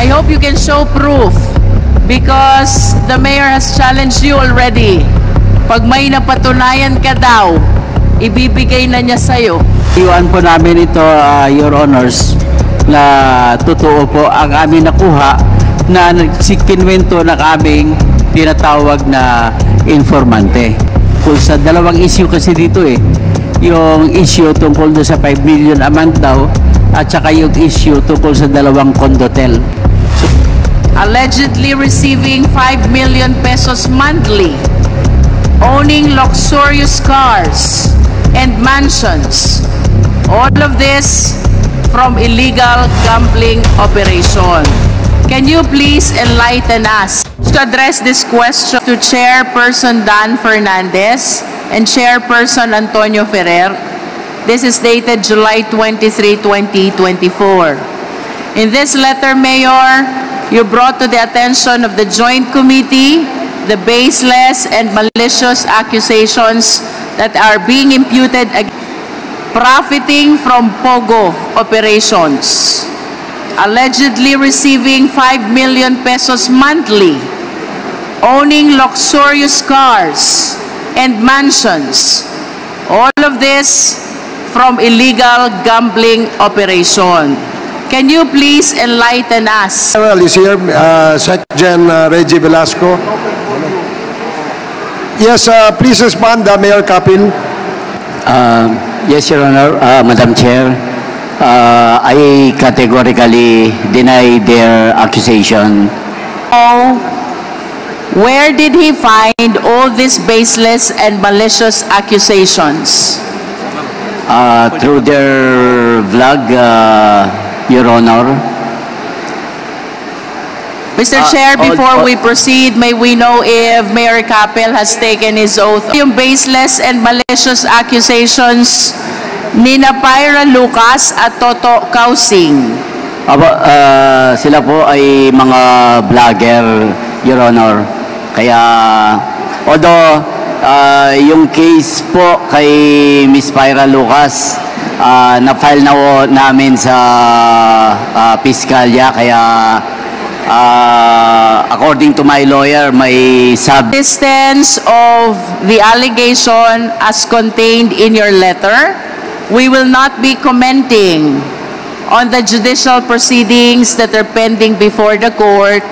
I hope you can show proof because the mayor has challenged you already. Pag may napatunayan ka daw, ibibigay na niya sa'yo. Iwan po namin ito, Your Honors, na totoo po ang aming nakuha na kinwento ng aming tinatawag na informante. Kung sa dalawang issue kasi dito yung issue tungkol sa 5 million a month daw at saka yung issue tungkol sa dalawang condotel. Allegedly receiving 5 million pesos monthly, owning luxurious cars and mansions. All of this from illegal gambling operation. Can you please enlighten us? To address this question to Chairperson Dan Fernandez and Chairperson Antonio Ferrer. This is dated July 23, 2024. In this letter, Mayor, you brought to the attention of the Joint Committee the baseless and malicious accusations that are being imputed against profiting from POGO operations, allegedly receiving 5 million pesos monthly, owning luxurious cars and mansions. All of this from illegal gambling operation. Can you please enlighten us? Well, is here, Secgen Reggie Velasco. Yes, please respond, Mayor Kapil. Yes, Your Honor, Madam Chair. I categorically deny their accusation. Oh, where did he find all these baseless and malicious accusations? Through their vlog, Your Honor. Mr. Chair, before we proceed, may we know if Mayor Capel has taken his oath? Yung baseless and malicious accusations ni Pyra Lucas at Toto Kausing. Sila po ay mga vlogger, Your Honor. Kaya, although yung case po kay Miss Pyra Lucas, na-file na po namin sa piskalya, kaya according to my lawyer, may Substance of the allegation as contained in your letter, we will not be commenting on the judicial proceedings that are pending before the court,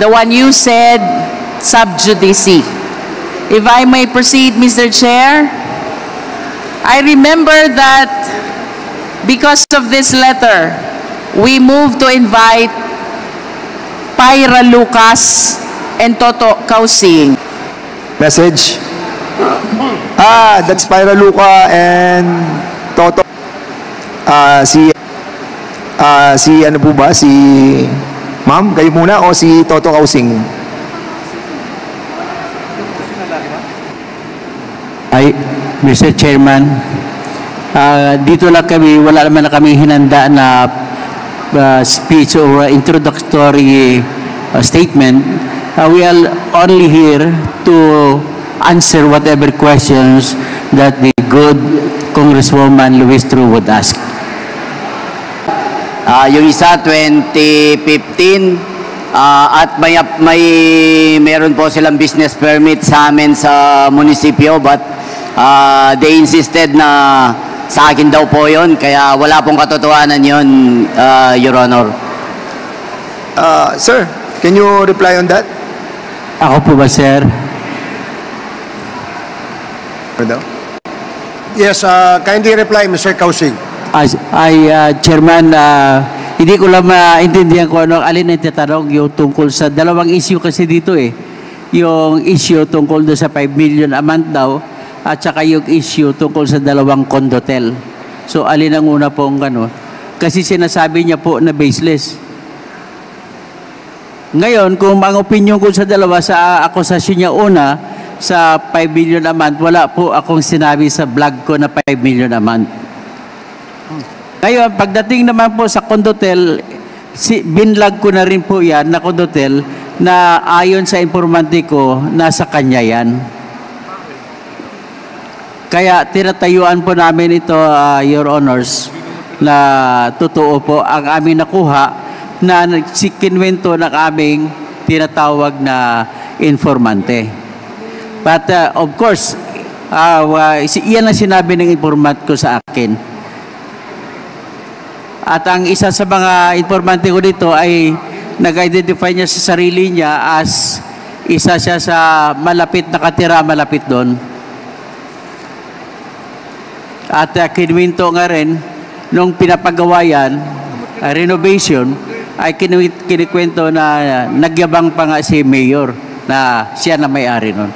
the one you said, sub judice. If I may proceed, Mr. Chair, I remember that because of this letter, we moved to invite Pyra Lucas and Toto Kausing. Message. That's Pyra Luca and Toto. Si ano po ba? Si Ma'am, kayo muna o si Toto Kausing? Ay, Mr. Chairman, dito lang kami, wala naman na kami hinanda na speech or introductory statement. We are only here to answer whatever questions that the good Congresswoman Luis Tru would ask. Yung isa, 2015, at mayroon po silang business permit sa amin sa munisipyo, but they insisted na sa akin daw po yun, kaya wala pong katotohanan yun, Your Honor. Sir, can you reply on that? Ako po ba, sir? Yes, kindly reply, Mr. Kausing. Chairman, hindi ko lang maintindihan kung alin ang tatanong yung tungkol sa dalawang issue kasi dito yung issue tungkol sa 5 million a month daw at saka yung issue tungkol sa dalawang condotel. So alin ang una pong kasi sinasabi niya po na baseless. Ngayon, kung ang opinion ko sa dalawa sa akusasyon niya una sa 5 million a month, wala po akong sinabi sa vlog ko na 5 million a month. Ngayon, pagdating naman po sa condotel, binlog ko na rin po yan na condotel na ayon sa informante ko, nasa kanya yan. Kaya tinatayuan po namin ito, Your Honors, na totoo po ang aming nakuha na kinwento ng aming tinatawag na informante. But of course, iyan ang sinabi ng informant ko sa akin. At ang isa sa mga informante ko dito ay nag-identify niya sa sarili niya as isa siya sa malapit nakatira, malapit doon. At kinwento nga rin, nung pinapagawa yan, renovation, ay kinikwento na nagyabang pa nga si Mayor na siya na may-ari nun.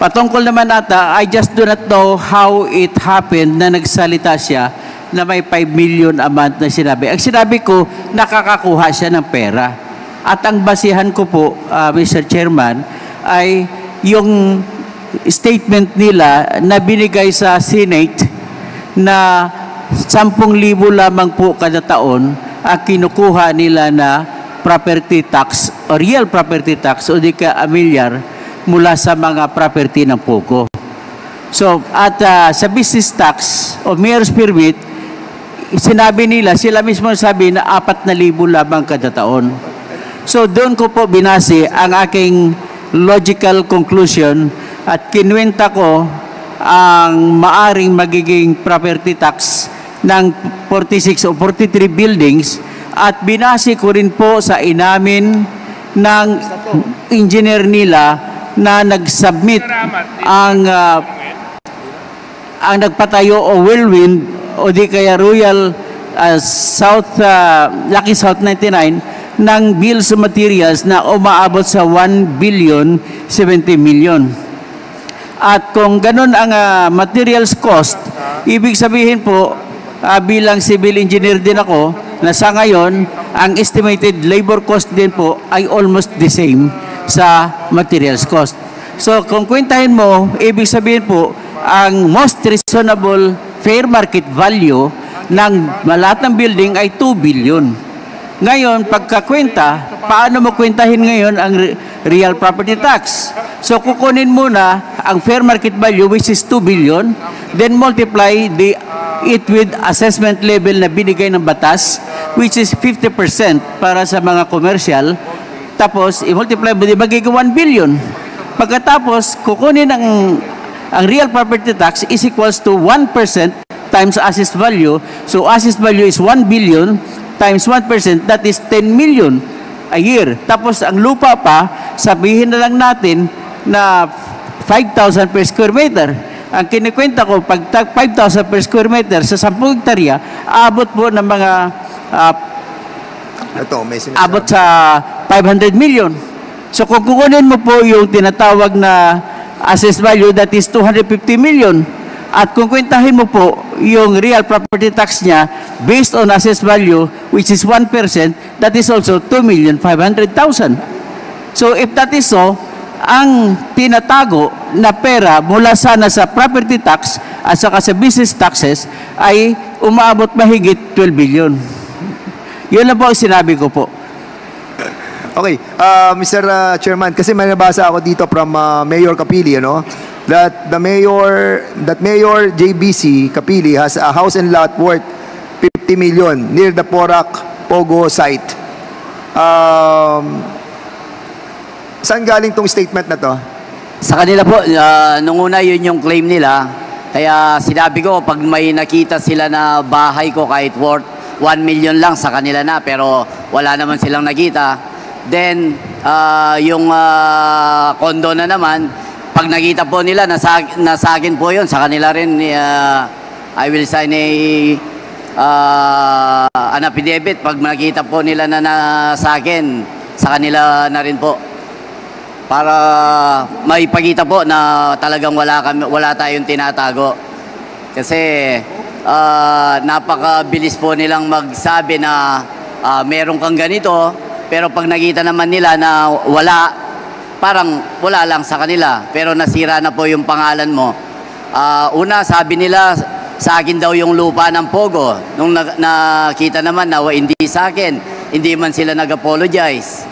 Patungkol naman ata, I just do not know how it happened na nagsalita siya na may 5 million a month na sinabi. Ang sinabi ko, nakakakuha siya ng pera. At ang basihan ko po, Mr. Chairman, ay yung statement nila na binigay sa Senate na 10,000 lamang po kada taon ang kinukuha nila na property tax o real property tax o di ka amilyar mula sa mga property ng POGO. So, at sa business tax o mayor's permit, sinabi nila, sila mismo sabi na 4,000 lamang kada taon. So, doon ko po binase ang aking logical conclusion at kinwenta ko ang maaring magiging property tax ng 46 o 43 buildings at binase ko rin po sa inamin ng engineer nila na nag-submit ang nagpatayo o Whirlwind o di kaya Royal Lucky South 99 ng bills of materials na umaabot sa 1 billion 70 million. At kung ganun ang materials cost, ibig sabihin po, bilang civil engineer din ako, na sa ngayon, ang estimated labor cost din po ay almost the same sa materials cost. So kung kwentahin mo, ibig sabihin po, ang most reasonable fair market value ng lahat ng building ay 2 billion. Ngayon, pagkakwenta, paano mo kwentahin ngayon ang real property tax? So kukunin muna ang fair market value which is 2 billion, then multiply it with assessment level na binigay ng batas which is 50% para sa mga commercial. Tapos, i-multiply mo, magiging 1 billion. Pagkatapos, kukunin ang real property tax is equals to 1% times assessed value. So, assessed value is 1 billion times 1%, that is 10 million a year. Tapos, ang lupa pa, sabihin na lang natin na 5,000 per square meter. Ang kinikwenta ko, pag 5,000 per square meter sa 10 hektarya, abot po ng mga abot sa 500 million. So kung kukunin mo po yung tinatawag na assessed value, that is 250 million. At kung kwentahin mo po yung real property tax niya based on assessed value, which is 1%, that is also 2,500,000. So if that is so, ang tinatago na pera mula sana sa property tax at saka sa business taxes ay umaabot mahigit 12 billion. Yun lang po ang sinabi ko po. Okay, Mr. Chairman, kasi may nabasa ako dito from Mayor Capili, that Mayor JBC Capili has a house and lot worth 50 million near the Porac Pogo site. Saan galing tong statement na to? Sa kanila po, nung una yun yung claim nila. Kaya sinabi ko, pag may nakita sila na bahay ko kahit worth 1 million lang sa kanila na, pero wala naman silang nakita. Then, yung condo na naman, pag nakita po nila, nasa akin po yun, sa kanila rin, I will sign an affidavit. Pag nakita po nila na sa akin, sa kanila na rin po. Para maipakita po na talagang wala tayong tinatago. Kasi napakabilis po nilang magsabi na meron kang ganito, pero pag nakita naman nila na wala, parang wala lang sa kanila, pero nasira na po yung pangalan mo. Una, sabi nila sa akin daw yung lupa ng Pogo. Nung nakita naman na hindi sa akin, hindi man sila nag-apologize.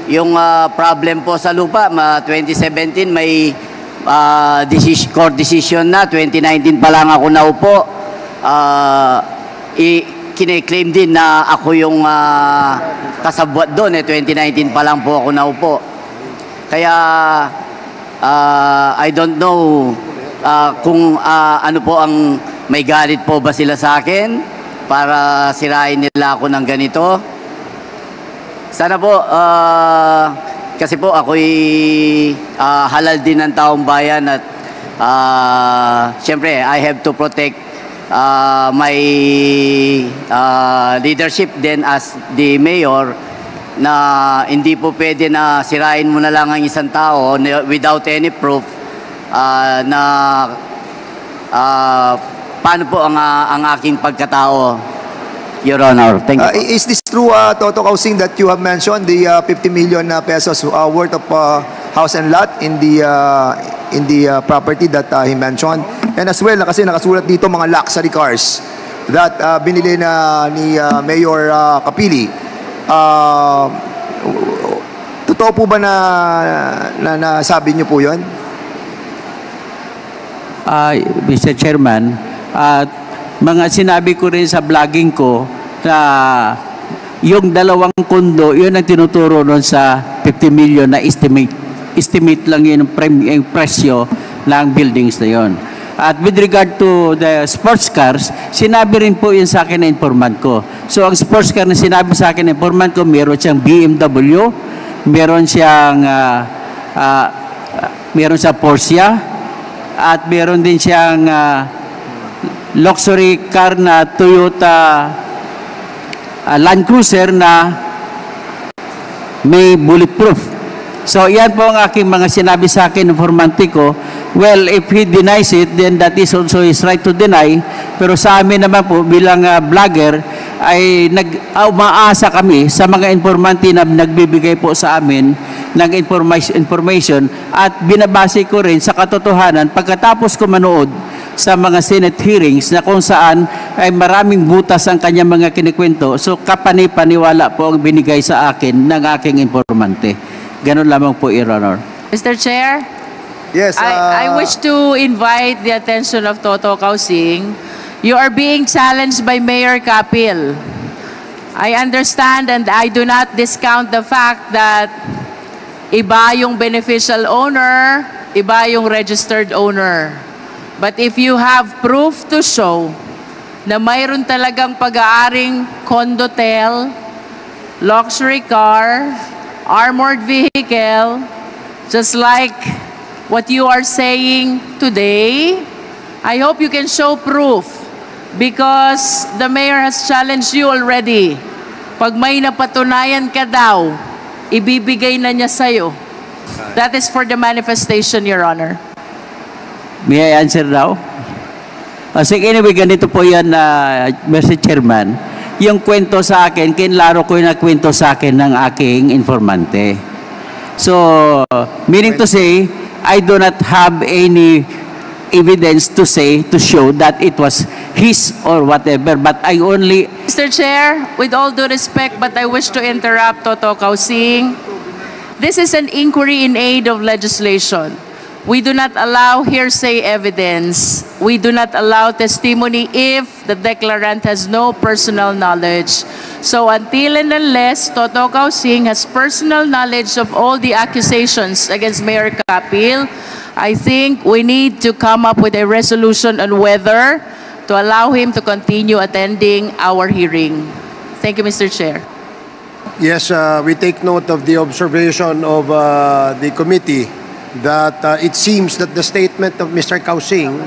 Yung problem po sa lupa, 2017 may court decision na, 2019 pa lang ako naupo. Kine-claim din na ako yung kasabwat doon, 2019 pa lang po ako naupo. Kaya, I don't know kung ano po ang may galit po ba sila sa akin para sirain nila ako ng ganito. Sana po, kasi po ako'y halal din ng taong bayan at syempre, I have to protect my leadership then as the mayor na hindi po pwede na sirain mo na lang ang isang tao without any proof na paano po ang aking pagkatao, Your Honor. Thank you. Is this true, Toto Kausing, that you have mentioned the 50 million pesos worth of house and lot in the property that he mentioned? And as well, kasi nakasulat dito mga luxury cars that binili na ni Mayor Kapili. Totoo po ba na sabi niyo po yun? Mr. Chairman, mga sinabi ko rin sa vlogging ko na yung dalawang kondo, yun ang tinuturo nun sa 50 million na estimate. Estimate lang yun yung presyo ng buildings na yun. At with regard to the sports cars, sinabi rin po yun sa akin na informant ko. So ang sports car na sinabi sa akin na informant ko, meron siyang BMW, meron siyang Porsche, at meron din siyang luxury car na Toyota Land Cruiser na may bulletproof. So, yan po ang aking mga sinabi sa akin, informante ko. Well, if he denies it, then that is also his right to deny. Pero sa amin naman po, bilang vlogger, ay umaasa kami sa mga informante na nagbibigay po sa amin ng information at binabase ko rin sa katotohanan pagkatapos ko manood sa mga Senate hearings na kung saan ay maraming butas ang kanyang mga kinikwento. So, kapani-paniwala po ang binigay sa akin ng aking informante. Ganun lamang po, Your Honor. Mr. Chair? Yes. I wish to invite the attention of Toto Kausing. You are being challenged by Mayor Kapil. I understand and I do not discount the fact that iba yung beneficial owner, iba yung registered owner. But if you have proof to show na mayroon talagang pag-aaring condotel, luxury car, armored vehicle, just like what you are saying today, I hope you can show proof because the mayor has challenged you already. Pag may napatunayan ka daw, ibibigay na niya sa'yo. That is for the manifestation, Your Honor. May I answer now? Sige, anyway, ganito po yan, Mr. Chairman. Yung kwento sa akin, kinlaro ko yung kwento sa akin ng aking informante. So, meaning to say, I do not have any evidence to show that it was his or whatever, but I only... Mr. Chair, with all due respect, but I wish to interrupt Toto Kausing. This is an inquiry in aid of legislation. We do not allow hearsay evidence. We do not allow testimony if the declarant has no personal knowledge. So until and unless Toto Kausing has personal knowledge of all the accusations against Mayor Kapil, I think we need to come up with a resolution on whether to allow him to continue attending our hearing. Thank you, Mr. Chair. Yes, we take note of the observation of the committee that it seems that the statement of Mr. Kausing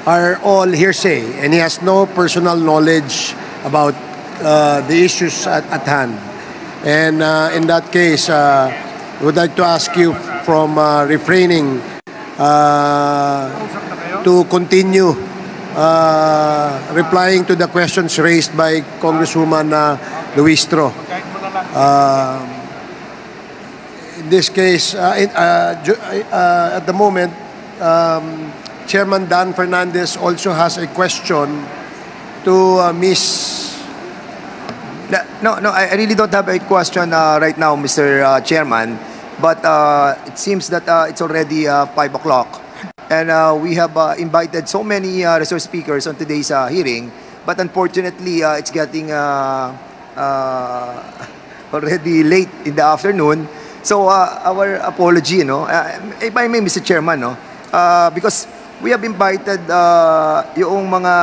are all hearsay and he has no personal knowledge about the issues at hand. And in that case, we would like to ask you from refraining to continue replying to the questions raised by Congresswoman Luistro. In this case, at the moment, Chairman Dan Fernandez also has a question to Ms. No, I really don't have a question right now, Mr. Chairman. But it seems that it's already 5 o'clock. And we have invited so many resource speakers on today's hearing. But unfortunately, it's getting already late in the afternoon. So our apology, if I may, Mr. Chairman, because we have invited yung mga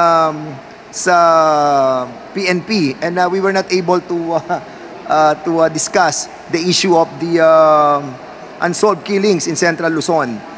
sa PNP, and we were not able to discuss the issue of the unsolved killings in Central Luzon.